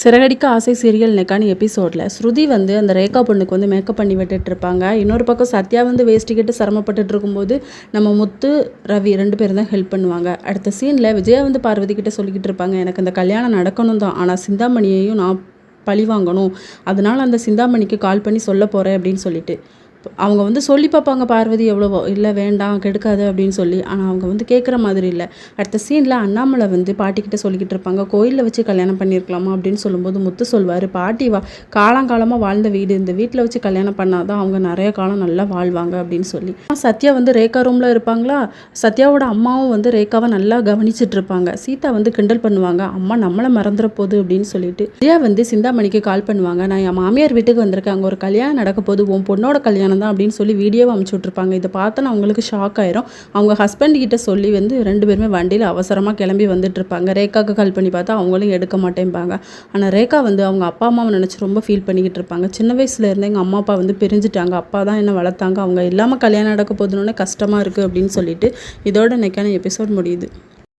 சிறகடிக்க ஆசை சீரியல் இன்னைக்கான எபிசோடில் ஸ்ருதி வந்து அந்த ரேகா பொண்ணுக்கு வந்து மேக்கப் பண்ணி விட்டுட்டு இருப்பாங்க. இன்னொரு பக்கம் சத்யா வந்து வேஸ்டிக்கிட்டு சிரமப்பட்டுட்டு இருக்கும்போது நம்ம முத்து ரவி 2 பேரும் தான் ஹெல்ப் பண்ணுவாங்க. அடுத்த சீனில் விஜயா வந்து பார்வதி கிட்ட சொல்லிக்கிட்டு இருப்பாங்க, எனக்கு அந்த கல்யாணம் நடக்கணும் தான், ஆனால் சிந்தாமணியையும் நான் பழி வாங்கணும், அதனால் அந்த சிந்தாமணிக்கு கால் பண்ணி சொல்ல போகிறேன் அப்படின்னு சொல்லிட்டு அவங்க வந்து சொல்லி பார்ப்பாங்க பார்வதி எவ்வளவோ, இல்லை வேண்டாம் கெடுக்காது அப்படின்னு சொல்லி. ஆனால் அவங்க வந்து கேட்குற மாதிரி இல்லை. அடுத்த சீனில் அண்ணாமலை வந்து பாட்டிக்கிட்ட சொல்லிக்கிட்டு இருப்பாங்க, கோயிலில் வச்சு கல்யாணம் பண்ணியிருக்கலாமா அப்படின்னு சொல்லும்போது முத்து சொல்வார், பாட்டி காலங்காலமாக வாழ்ந்த வீடு, இந்த வீட்டில் வச்சு கல்யாணம் பண்ணாதான் அவங்க நிறைய காலம் நல்லா வாழ்வாங்க அப்படின்னு சொல்லி. சத்யா வந்து ரேகா ரூமில் இருப்பாங்களா, சத்யாவோட அம்மாவும் வந்து ரேகாவை நல்லா கவனிச்சிட்டு இருப்பாங்க. சீதா வந்து கிண்டல் பண்ணுவாங்க, அம்மா நம்மளை மறந்துட போகுது அப்படின்னு சொல்லிட்டு. விஜயா வந்து சிந்தாமணிக்கு கால் பண்ணுவாங்க, நான் என் மாமியார் வீட்டுக்கு வந்திருக்கேன், அங்கே ஒரு கல்யாணம் நடக்க போது, உன் பொண்ணோட கல்யாணம் தான் அப்படின்னு சொல்லி வீடியோவை அமுச்சு விட்ருப்பாங்க. இதை பார்த்தா அவங்களுக்கு ஷாக் ஆயிரும். அவங்க ஹஸ்பண்ட் கிட்ட சொல்லி வந்து 2 பேருமே வண்டியில் அவசரமாக கிளம்பி வந்துட்டு இருப்பாங்க. ரேகாவுக்கு கால் பண்ணி பார்த்தா அவங்களும் எடுக்க மாட்டேன்பாங்க. ஆனால் ரேகா வந்து அவங்க அப்பா அம்மாவை நினச்சி ரொம்ப ஃபீல் பண்ணிக்கிட்டு இருப்பாங்க. சின்ன வயசுல இருந்தே எங்கள் அம்மா அப்பா வந்து பிரிஞ்சுட்டாங்க, அப்பா தான் என்ன வளர்த்தாங்க, அவங்க இல்லாமல் கல்யாணம் நடக்க போதுன்னு கஷ்டமாக இருக்குது அப்படின்னு சொல்லிட்டு இதோட இன்னைக்கான எபிசோட் முடியுது.